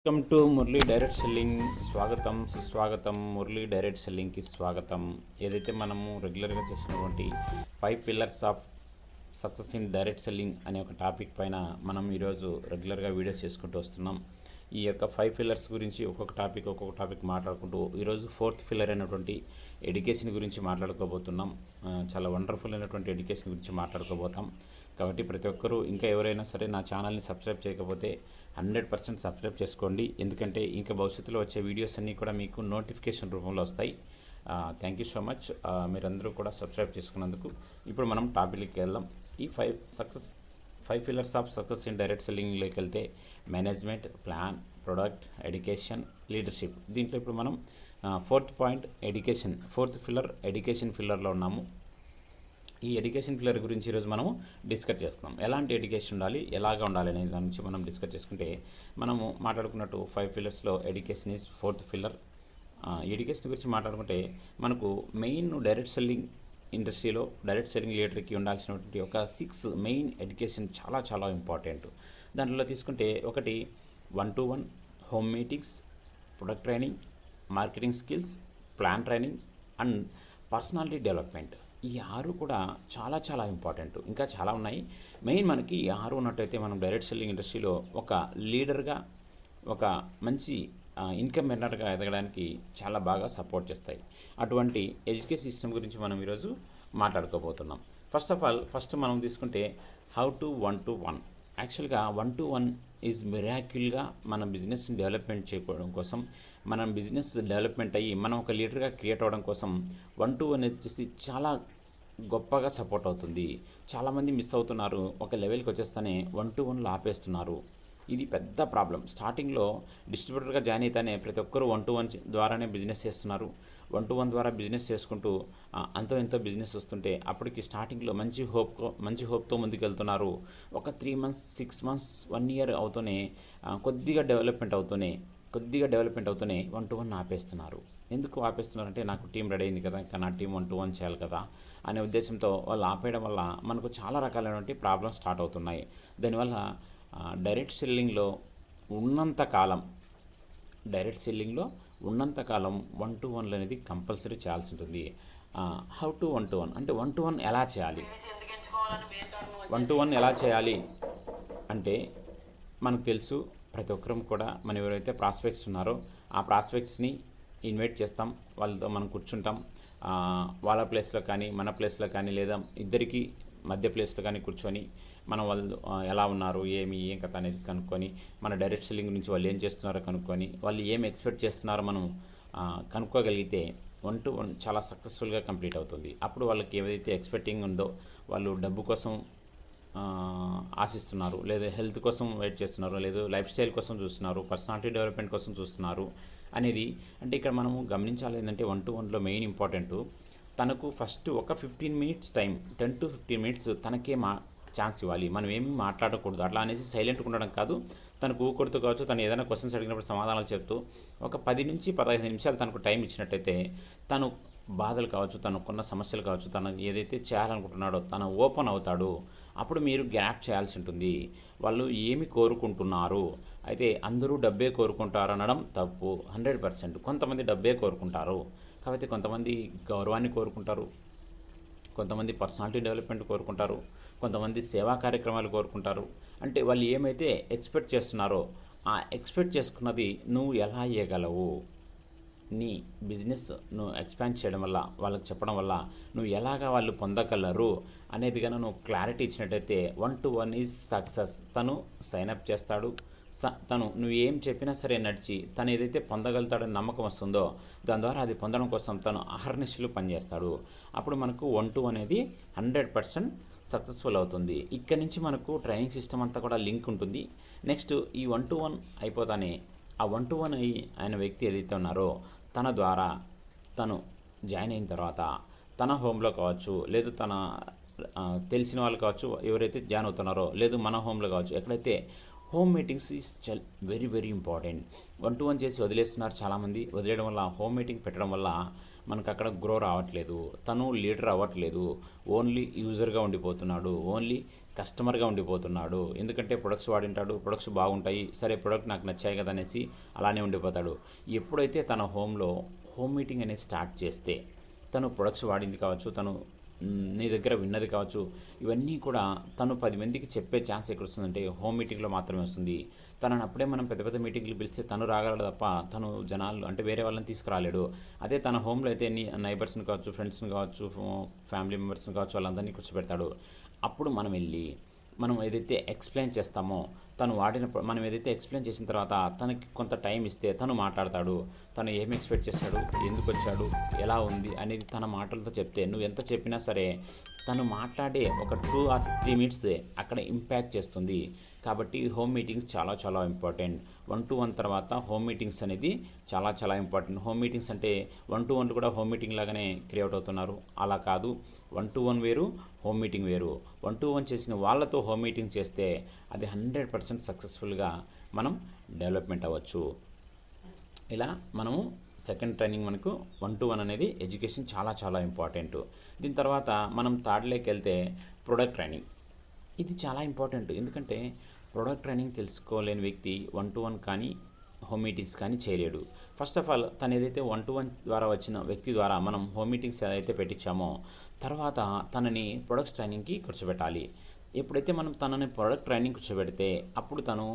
Welcome to Murali direct selling. స్వాగతం సుస్వాగతం. Murali direct సెల్లింగ్కి స్వాగతం. ఏదైతే మనము రెగ్యులర్గా చేసినటువంటి 5 pillars of success in direct selling అనే ఒక టాపిక్ పైన మనం ఈరోజు రెగ్యులర్గా వీడియోస్ చేసుకుంటూ వస్తున్నాం. ఈ యొక్క 5 పిల్లర్స్ గురించి ఒక్కొక్క టాపిక్ మాట్లాడుకుంటూ ఈరోజు 4th పిల్లర్ అయినటువంటి ఎడ్యుకేషన్ గురించి మాట్లాడుకోబోతున్నాం. చాలా వండర్ఫుల్ అయినటువంటి ఎడ్యుకేషన్ గురించి మాట్లాడుకోబోతాం. కాబట్టి ప్రతి ఒక్కరూ ఇంకా ఎవరైనా సరే నా ఛానల్ని సబ్స్క్రైబ్ చేయకపోతే 100% సబ్స్క్రైబ్ చేసుకోండి. ఎందుకంటే ఇంకా భవిష్యత్తులో వచ్చే వీడియోస్ అన్నీ కూడా మీకు నోటిఫికేషన్ రూపంలో వస్తాయి. థ్యాంక్ యూ సో మచ్ మీరందరూ కూడా సబ్స్క్రైబ్ చేసుకున్నందుకు. ఇప్పుడు మనం టాపిక్కి వెళ్దాం. ఈ 5 pillars of success in direct సెల్లింగ్లోకి వెళ్తే management, plan, product, education, leadership. దీంట్లో ఇప్పుడు మనం 4th point education, 4th pillar education పిల్లర్లో ఉన్నాము. ఈ ఎడ్యుకేషన్ పిల్లర్ గురించి ఈరోజు మనం డిస్కస్ చేసుకున్నాం. ఎలాంటి ఎడ్యుకేషన్ ఉండాలి, ఎలాగా ఉండాలి అనే దాని నుంచి మనం డిస్కస్ చేసుకుంటే, మనము మాట్లాడుకున్నట్టు 5 పిల్లర్స్లో education is 4th pillar. Education గురించి మాట్లాడుకుంటే మనకు మెయిన్ డైరెక్ట్ సెల్లింగ్ ఇండస్ట్రీలో డైరెక్ట్ సెల్లింగ్ లీడర్కి ఉండాల్సినటువంటి ఒక 6 మెయిన్ ఎడ్యుకేషన్ చాలా చాలా ఇంపార్టెంట్. దాంట్లో తీసుకుంటే ఒకటి 1-to-1 home meetings, product training, marketing skills, plan training and personality development. ఈ 6 కూడా చాలా చాలా ఇంపార్టెంట్. ఇంకా చాలా ఉన్నాయి. మెయిన్ మనకి ఈ 6 ఉన్నట్టయితే మనం డైరెక్ట్ సెల్లింగ్ ఇండస్ట్రీలో ఒక లీడర్గా, ఒక మంచి ఇన్కమ్ ఎర్నర్గా ఎదగడానికి చాలా బాగా సపోర్ట్ చేస్తాయి. అటువంటి ఎడ్యుకేషన్ సిస్టమ్ గురించి మనం ఈరోజు మాట్లాడుకోబోతున్నాం. ఫస్ట్ మనం తీసుకుంటే హౌ టు 1-to-1. యాక్చువల్గా 1-to-1 ఈజ్ మిరాక్యుల్గా మన బిజినెస్ని డెవలప్మెంట్ చేయడం కోసం, మనం బిజినెస్ డెవలప్మెంట్ అయ్యి మనం ఒక లీడర్గా క్రియేట్ అవ్వడం కోసం 1-to-1 వచ్చేసి చాలా గొప్పగా సపోర్ట్ అవుతుంది. చాలామంది మిస్ అవుతున్నారు. ఒక లెవెల్కి వచ్చేస్తేనే 1-to-1లో ఆపేస్తున్నారు. ఇది పెద్ద ప్రాబ్లం. స్టార్టింగ్లో డిస్ట్రిబ్యూటర్గా జాయిన్ అయితేనే ప్రతి ఒక్కరు 1-to-1 ద్వారానే బిజినెస్ చేస్తున్నారు. 1-to-1 ద్వారా బిజినెస్ చేసుకుంటూ అంతో ఎంతో బిజినెస్ వస్తుంటే అప్పటికి స్టార్టింగ్లో మంచి హోప్తో ముందుకెళ్తున్నారు. ఒక 3 months 6 months 1 year అవుతూనే కొద్దిగా డెవలప్మెంట్ అవుతూనే 1-to-1 ఆపేస్తున్నారు. ఎందుకు ఆపేస్తున్నారంటే, నాకు టీం రెడీ అయింది కదా, ఇంకా నా టీం 1-to-1 చేయాలి కదా అనే ఉద్దేశంతో వాళ్ళు ఆపేయడం వల్ల మనకు చాలా రకాలైనటువంటి ప్రాబ్లమ్స్ స్టార్ట్ అవుతున్నాయి. దానివల్ల డైరెక్ట్ సెల్లింగ్లో ఉన్నంతకాలం 1-to-1 అనేది కంపల్సరీ చేయాల్సి ఉంటుంది. హౌ టు 1-to-1 అంటే 1-to-1 ఎలా చేయాలి, 1-to-1 ఎలా చేయాలి అంటే మనకు తెలుసు. ప్రతి ఒక్కరం కూడా మనం ఎవరైతే ప్రాస్పెక్ట్స్ ఉన్నారో ఆ ప్రాస్పెక్ట్స్ని ఇన్వైట్ చేస్తాం. వాళ్ళతో మనం కూర్చుంటాం. వాళ్ళ ప్లేస్లో కానీ మన ప్లేస్లో కానీ లేదా ఇద్దరికి మధ్య ప్లేస్లో కానీ కూర్చొని మనం వాళ్ళు ఎలా ఉన్నారు, ఏం కథ అనేది కనుక్కొని, మన డైరెక్ట్ సెల్లింగ్ గురించి వాళ్ళు ఏం చేస్తున్నారో కనుక్కొని, వాళ్ళు ఏం ఎక్స్పెక్ట్ చేస్తున్నారో మనం కనుక్కోగలిగితే 1-to-1 చాలా సక్సెస్ఫుల్గా కంప్లీట్ అవుతుంది. అప్పుడు వాళ్ళకి ఏదైతే ఎక్స్పెక్టింగ్ ఉందో, వాళ్ళు డబ్బు కోసం ఆశిస్తున్నారు, లేదా హెల్త్ కోసం వెయిట్ చేస్తున్నారు, లేదా లైఫ్ స్టైల్ కోసం చూస్తున్నారు, పర్సనాలిటీ డెవలప్మెంట్ కోసం చూస్తున్నారు అనేది. అంటే ఇక్కడ మనము గమనించాలి ఏంటంటే 1-to-1లో మెయిన్ ఇంపార్టెంట్, తనకు ఫస్ట్ ఒక 15 minutes టైం, 10 to 15 minutes తనకే ఛాన్స్ ఇవ్వాలి. మనం ఏమీ మాట్లాడకూడదు. అట్లా అనేసి సైలెంట్గా ఉండడం కాదు. తనకు ఊకొడుతూ కావచ్చు, తను ఏదైనా క్వశ్చన్స్ అడిగినప్పుడు సమాధానాలు చెప్తూ ఒక 10 నుంచి 15 నిమిషాలు తనకు టైం ఇచ్చినట్టయితే, తను బాధలు కావచ్చు, తనకున్న సమస్యలు కావచ్చు, తను ఏదైతే చేయాలనుకుంటున్నాడో తను ఓపెన్ అవుతాడు. అప్పుడు మీరు గ్యాప్ చేయాల్సి ఉంటుంది. వాళ్ళు ఏమి కోరుకుంటున్నారు, అయితే అందరూ డబ్బే కోరుకుంటారు అనడం తప్పు. 100%. కొంతమంది డబ్బే కోరుకుంటారు, కాబట్టి కొంతమంది గౌరవాన్ని కోరుకుంటారు, కొంతమంది పర్సనాలిటీ డెవలప్మెంట్ కోరుకుంటారు, కొంతమంది సేవా కార్యక్రమాలు కోరుకుంటారు. అంటే వాళ్ళు ఏమైతే ఎక్స్పెక్ట్ చేస్తున్నారో ఆ ఎక్స్పెక్ట్ చేసుకున్నది నువ్వు ఎలా ఇవ్వగలవు, నీ బిజినెస్ నువ్వు ఎక్స్పాండ్ చేయడం వల్ల, వాళ్ళకి చెప్పడం వల్ల నువ్వు ఎలాగా వాళ్ళు పొందగలరు అనేది కనుక నువ్వు క్లారిటీ ఇచ్చినట్టయితే 1-to-1 ఈజ్ సక్సెస్. తను సైన్అప్ చేస్తాడు. తను నువ్వు ఏం చెప్పినా సరే నడిచి తను ఏదైతే పొందగలుగుతాడని నమ్మకం వస్తుందో దాని ద్వారా అది పొందడం కోసం తను అహర్నిశలు పనిచేస్తాడు. అప్పుడు మనకు 1-to-1 అనేది 100% సక్సెస్ఫుల్ అవుతుంది. ఇక్కడ నుంచి మనకు ట్రైనింగ్ సిస్టమ్ అంతా కూడా లింక్ ఉంటుంది. నెక్స్ట్ ఈ 1-to-1 అయిపోతానే ఆ 1-to-1 అయిన వ్యక్తి ఏదైతే ఉన్నారో తన ద్వారా తను జాయిన్ అయిన తర్వాత తన హోమ్లో కావచ్చు, లేదు తన తెలిసిన వాళ్ళు కావచ్చు, ఎవరైతే జాయిన్ అవుతున్నారో, లేదు మన హోమ్లో కావచ్చు, ఎక్కడైతే home meetings is very very important. 1-to-1 చేసి వదిలేస్తున్నారు చాలామంది. వదిలేయడం వల్ల, హోమ్ మీటింగ్ పెట్టడం వల్ల మనకు అక్కడ గ్రో రావట్లేదు, తను లీడర్ అవ్వట్లేదు, ఓన్లీ యూజర్గా ఉండిపోతున్నాడు, ఓన్లీ కస్టమర్గా ఉండిపోతున్నాడు. ఎందుకంటే ప్రొడక్ట్స్ వాడింటాడు, ప్రొడక్ట్స్ బాగుంటాయి, సరే ప్రొడక్ట్ నాకు నచ్చాయి కదా అనేసి అలానే ఉండిపోతాడు. ఎప్పుడైతే తన హోమ్ మీటింగ్ అనేది స్టార్ట్ చేస్తే తను ప్రొడక్ట్స్ వాడింది కావచ్చు, తను నీ దగ్గర విన్నది కావచ్చు, ఇవన్నీ కూడా తను 10 మందికి చెప్పే ఛాన్స్ ఎక్కడ వస్తుందంటే హోమ్ మీటింగ్లో మాత్రమే వస్తుంది. తనని అప్పుడే మనం పెద్ద పెద్ద మీటింగ్లు పిలిస్తే తను రాగలడు తప్ప తను జనాలు అంటే వేరే వాళ్ళని తీసుకురాలేడు. అదే తన హోమ్లో అయితే నైబర్స్ని కావచ్చు, ఫ్రెండ్స్ని కావచ్చు, ఫ్యామిలీ మెంబర్స్ని కావచ్చు, వాళ్ళందరినీ కూర్చోబెడతాడు. అప్పుడు మనం ఏదైతే ఎక్స్ప్లెయిన్ చేస్తామో మనం ఏదైతే ఎక్స్ప్లెయిన్ చేసిన తర్వాత తనకి కొంత టైం ఇస్తే తను మాట్లాడతాడు. తను ఏమి ఎక్స్పెక్ట్ చేశాడు, ఎందుకు వచ్చాడు, ఎలా ఉంది అనేది తన మాటలతో చెప్తే నువ్వు ఎంత చెప్పినా సరే తను మాట్లాడే ఒక 2 or 3 మినిట్స్ అక్కడ ఇంపాక్ట్ చేస్తుంది. కాబట్టి హోమ్ మీటింగ్స్ చాలా చాలా ఇంపార్టెంట్. 1-to-1 తర్వాత హోమ్ మీటింగ్స్ అనేది చాలా చాలా ఇంపార్టెంట్. హోమ్ మీటింగ్స్ అంటే 1-to-1 కూడా హోమ్ మీటింగ్ లాగానే క్రియేట్ అవుతున్నారు. అలా కాదు, 1-to-1 వేరు, హోమ్ మీటింగ్ వేరు. 1-to-1 చేసిన వాళ్ళతో హోమ్ మీటింగ్ చేస్తే అది 100% సక్సెస్ఫుల్గా మనం డెవలప్మెంట్ అవ్వచ్చు. ఇలా మనము సెకండ్ ట్రైనింగ్ మనకు 1-to-1 అనేది ఎడ్యుకేషన్ చాలా చాలా ఇంపార్టెంట్. దీని తర్వాత మనం థర్డ్లోకి వెళ్తే ప్రొడక్ట్ ట్రైనింగ్. ఇది చాలా ఇంపార్టెంట్. ఎందుకంటే ప్రొడక్ట్ ట్రైనింగ్ తెలుసుకోలేని వ్యక్తి 1-to-1 కానీ హోమ్ మీటింగ్స్ కానీ చేయలేడు. ఫస్ట్ ఆఫ్ ఆల్ తను ఏదైతే 1-to-1 ద్వారా వచ్చిన వ్యక్తి ద్వారా మనం హోమ్ మీటింగ్స్ ఏదైతే పెట్టించామో తర్వాత తనని ప్రొడక్ట్స్ ట్రైనింగ్కి కూర్చోబెట్టాలి. ఎప్పుడైతే మనం తనని ప్రొడక్ట్ ట్రైనింగ్ కూర్చోబెడితే అప్పుడు తను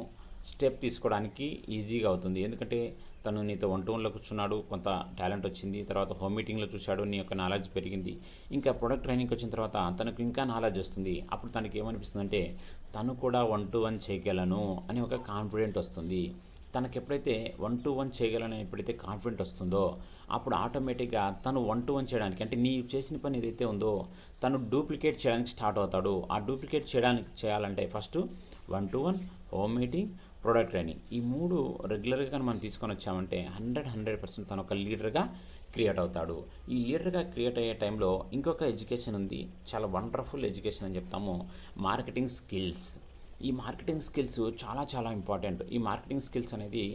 స్టెప్ తీసుకోవడానికి ఈజీగా అవుతుంది. ఎందుకంటే తను నీతో 1-to-1లో కూర్చున్నాడు, కొంత టాలెంట్ వచ్చింది, తర్వాత హోమ్ మీటింగ్లో చూశాడు, నీ యొక్క నాలెడ్జ్ పెరిగింది, ఇంకా ప్రొడక్ట్ ట్రైనింగ్కి వచ్చిన తర్వాత తనకు ఇంకా నాలెడ్జ్ వస్తుంది. అప్పుడు తనకి ఏమనిపిస్తుంది అంటే తను కూడా 1-to-1 చేయగలను అని ఒక కాన్ఫిడెంట్ వస్తుంది. తనకి ఎప్పుడైతే 1-to-1 చేయగలని ఎప్పుడైతే కాన్ఫిడెంట్ వస్తుందో అప్పుడు ఆటోమేటిక్గా తను 1-to-1 చేయడానికి అంటే నీ చేసిన పని ఏదైతే ఉందో తను డూప్లికేట్ చేయడానికి స్టార్ట్ అవుతాడు. ఆ డూప్లికేట్ చేయాలంటే first 1-to-1, home meeting, product training, ఈ 3 రెగ్యులర్గా మనం తీసుకొని వచ్చామంటే 100% తను ఒక లీడర్గా క్రియేట్ అవుతాడు. ఈ లీడర్గా క్రియేట్ అయ్యే టైంలో ఇంకొక ఎడ్యుకేషన్ ఉంది, చాలా వండర్ఫుల్ ఎడ్యుకేషన్ అని చెప్తాము, మార్కెటింగ్ స్కిల్స్. ఈ మార్కెటింగ్ స్కిల్స్ చాలా చాలా ఇంపార్టెంట్. ఈ మార్కెటింగ్ స్కిల్స్ అనేది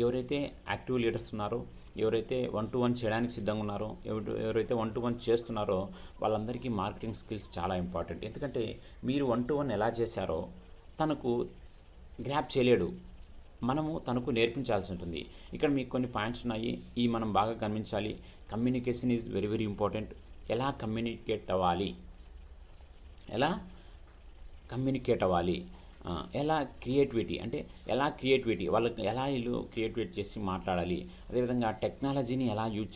ఎవరైతే యాక్టివ్ లీడర్స్ ఉన్నారో, ఎవరైతే 1-to-1 చేయడానికి సిద్ధంగా ఉన్నారో, ఎవరైతే 1-to-1 చేస్తున్నారో వాళ్ళందరికీ మార్కెటింగ్ స్కిల్స్ చాలా ఇంపార్టెంట్. ఎందుకంటే మీరు 1-to-1 ఎలా చేశారో తనకు గ్రాప్ చేయలేడు, మనము తనకు నేర్పించాల్సి ఉంటుంది. ఇక్కడ మీకు కొన్ని పాయింట్స్ ఉన్నాయి, ఈ మనం బాగా గమనించాలి. Communication is very very important. ఎలా కమ్యూనికేట్ అవ్వాలి, ఎలా క్రియేటివిటీ అంటే వాళ్ళకి ఎలా వీళ్ళు క్రియేటివిటీ చేసి మాట్లాడాలి, అదేవిధంగా టెక్నాలజీని ఎలా యూజ్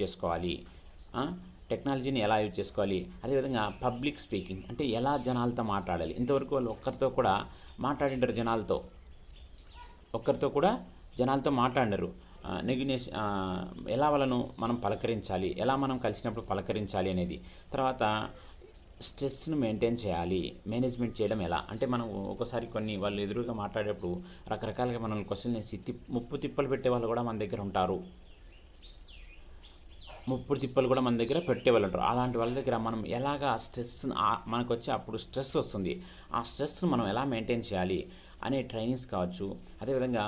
చేసుకోవాలి, అదేవిధంగా పబ్లిక్ స్పీకింగ్ అంటే ఎలా జనాలతో మాట్లాడాలి. ఇంతవరకు వాళ్ళు ఒక్కరితో కూడా మాట్లాడింటారు, జనాలతో మాట్లాడరు. ఎలా వాళ్ళను మనం పలకరించాలి, ఎలా మనం కలిసినప్పుడు పలకరించాలి అనేది. తర్వాత స్ట్రెస్ను మెయింటైన్ చేయాలి, మేనేజ్మెంట్ చేయడం ఎలా అంటే మనం ఒక్కోసారి కొన్ని వాళ్ళు ఎదురుగా మాట్లాడేటప్పుడు రకరకాలుగా మనల్ని క్వశ్చన్ వేసి ముప్పు తిప్పలు పెట్టే వాళ్ళు కూడా మన దగ్గర ఉంటారు. అలాంటి వాళ్ళ దగ్గర మనం ఎలాగా స్ట్రెస్ మనకు వచ్చి అప్పుడు స్ట్రెస్ వస్తుంది, ఆ స్ట్రెస్ను మనం ఎలా మెయింటైన్ చేయాలి అనే ట్రైనింగ్స్ కావచ్చు. అదేవిధంగా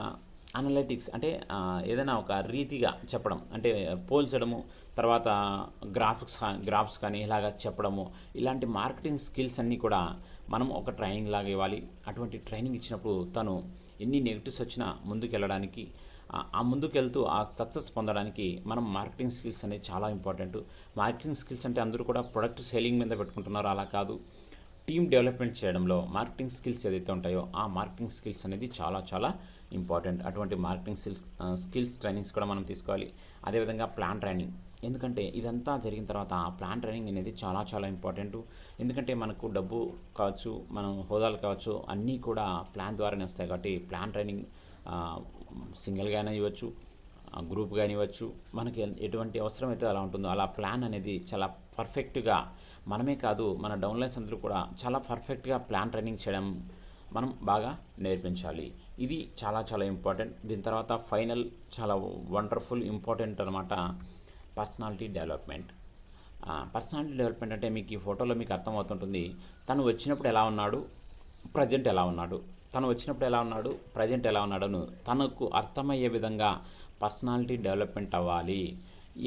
అనలిటిక్స్ అంటే ఏదైనా ఒక రీతిగా చెప్పడం అంటే పోల్చడము, తర్వాత గ్రాఫ్స్ కానీ ఇలాగా చెప్పడము, ఇలాంటి మార్కెటింగ్ స్కిల్స్ అన్నీ కూడా మనం ఒక ట్రైనింగ్ లాగా ఇవ్వాలి. అటువంటి ట్రైనింగ్ ఇచ్చినప్పుడు తను ఎన్ని నెగిటివ్స్ వచ్చినా ముందుకెళ్ళడానికి, ఆ ముందుకెళ్తూ ఆ సక్సెస్ పొందడానికి మనం మార్కెటింగ్ స్కిల్స్ అనేది చాలా ఇంపార్టెంట్. మార్కెటింగ్ స్కిల్స్ అంటే అందరూ కూడా ప్రొడక్ట్ సేలింగ్ మీద పెట్టుకుంటున్నారు, అలా కాదు. టీమ్ డెవలప్మెంట్ చేయడంలో మార్కెటింగ్ స్కిల్స్ ఏదైతే ఉంటాయో ఆ మార్కెటింగ్ స్కిల్స్ అనేది చాలా చాలా ఇంపార్టెంట్. అటువంటి మార్కెటింగ్ స్కిల్స్ ట్రైనింగ్స్ కూడా మనం తీసుకోవాలి. అదేవిధంగా ప్లాన్ ట్రైనింగ్, ఎందుకంటే ఇదంతా జరిగిన తర్వాత ప్లాన్ ట్రైనింగ్ అనేది చాలా చాలా ఇంపార్టెంట్. ఎందుకంటే మనకు డబ్బు కావచ్చు, మనం హోదాలు కావచ్చు, అన్నీ కూడా ప్లాన్ ద్వారానే వస్తాయి. కాబట్టి ప్లాన్ ట్రైనింగ్ సింగిల్గానే ఇవ్వచ్చు, గ్రూప్గా ఇవ్వచ్చు, మనకి ఎటువంటి అవసరం అయితే అలా ఉంటుందో అలా ప్లాన్ అనేది చాలా పర్ఫెక్ట్గా మనమే కాదు మన డౌన్లైన్స్ అందరూ కూడా చాలా పర్ఫెక్ట్గా ప్లాన్ ట్రైనింగ్ చేయడం మనం బాగా నేర్పించాలి. ఇది చాలా చాలా ఇంపార్టెంట్. దీని తర్వాత ఫైనల్ చాలా వండర్ఫుల్ ఇంపార్టెంట్ అనమాట, పర్సనాలిటీ డెవలప్మెంట్. అంటే మీకు ఈ ఫోటోలో మీకు అర్థమవుతుంటుంది, తను వచ్చినప్పుడు ఎలా ఉన్నాడు, ప్రజెంట్ ఎలా ఉన్నాడు, తనకు అర్థమయ్యే విధంగా పర్సనాలిటీ డెవలప్మెంట్ అవ్వాలి.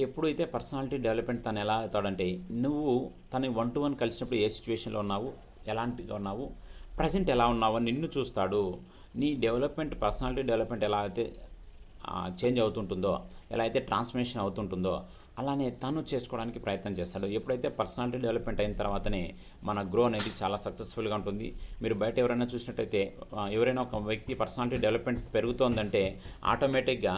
ఎప్పుడైతే పర్సనాలిటీ డెవలప్మెంట్ తను ఎలా అవుతాడంటే, నువ్వు తను 1-to-1 కలిసినప్పుడు ఏ సిచ్యువేషన్లో ఉన్నావు, ఎలాంటిగా ఉన్నావు, ప్రజెంట్ ఎలా ఉన్నావో నిన్ను చూస్తాడు. నీ డెవలప్మెంట్, పర్సనాలిటీ డెవలప్మెంట్ ఎలా అయితే చేంజ్ అవుతుంటుందో, ఎలా అయితే ట్రాన్స్ఫర్మేషన్ అవుతుంటుందో అలానే తను చేసుకోవడానికి ప్రయత్నం చేస్తాడు. ఎప్పుడైతే పర్సనాలిటీ డెవలప్మెంట్ అయిన తర్వాతనే మన గ్రో అనేది చాలా సక్సెస్ఫుల్గా ఉంటుంది. మీరు బయట ఎవరైనా చూసినట్టయితే ఎవరైనా ఒక వ్యక్తి పర్సనాలిటీ డెవలప్మెంట్ పెరుగుతోందంటే ఆటోమేటిక్గా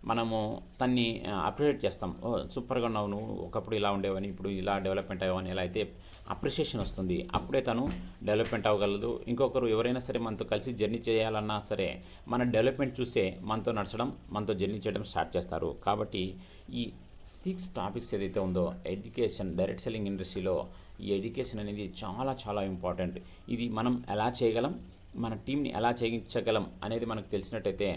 మనము తన్ని అప్రిషియేట్ చేస్తాం. ఓ సూపర్గా ఉన్నావు, నువ్వు ఒకప్పుడు ఇలా ఉండేవని ఇప్పుడు ఇలా డెవలప్మెంట్ అయ్యావని ఎలా అయితే అప్రిషియేషన్ వస్తుంది. అప్పుడే తను డెవలప్మెంట్ అవ్వగలదు. ఇంకొకరు ఎవరైనా సరే మనతో కలిసి జర్నీ చేయాలన్నా సరే మన డెవలప్మెంట్ చూసే మనతో నడచడం, మనతో జర్నీ చేయడం స్టార్ట్ చేస్తారు. కాబట్టి ఈ 6 టాపిక్స్ ఏదైతే ఉందో ఎడ్యుకేషన్, డైరెక్ట్ సెల్లింగ్ ఇండస్ట్రీలో ఈ ఎడ్యుకేషన్ అనేది చాలా చాలా ఇంపార్టెంట్. ఇది మనం ఎలా చేయగలం, మన టీంని ఎలా చేయించగలం అనేది మనకు తెలిసినట్టయితే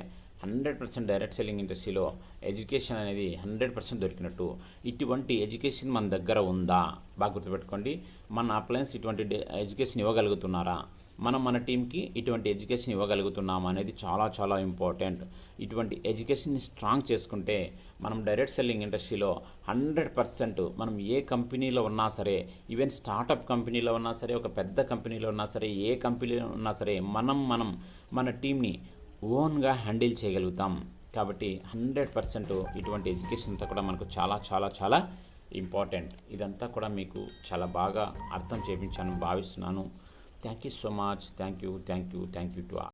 100% డైరెక్ట్ సెల్లింగ్ ఇండస్ట్రీలో ఎడ్యుకేషన్ అనేది 100% దొరికినట్టు. ఇటువంటి ఎడ్యుకేషన్ మన దగ్గర ఉందా? బాగా గుర్తుపెట్టుకోండి. మన అప్లయన్స్ ఇటువంటి ఎడ్యుకేషన్ ఇవ్వగలుగుతున్నారా? మనం మన టీంకి ఇటువంటి ఎడ్యుకేషన్ ఇవ్వగలుగుతున్నామా అనేది చాలా చాలా ఇంపార్టెంట్. ఇటువంటి ఎడ్యుకేషన్ని స్ట్రాంగ్ చేసుకుంటే మనం డైరెక్ట్ సెల్లింగ్ ఇండస్ట్రీలో 100% మనం ఏ కంపెనీలో ఉన్నా సరే, ఈవెన్ స్టార్టప్ కంపెనీలో ఉన్నా సరే, ఒక పెద్ద కంపెనీలో ఉన్నా సరే, ఏ కంపెనీలో ఉన్నా సరే మనం మన టీంని ఓన్గా హ్యాండిల్ చేయగలుగుతాం. కాబట్టి 100% ఇటువంటి ఎడ్యుకేషన్ అంతా కూడా మనకు చాలా చాలా చాలా ఇంపార్టెంట్. ఇదంతా కూడా మీకు చాలా బాగా అర్థం చేయించాను భావిస్తున్నాను. Thank you so much. Thank you to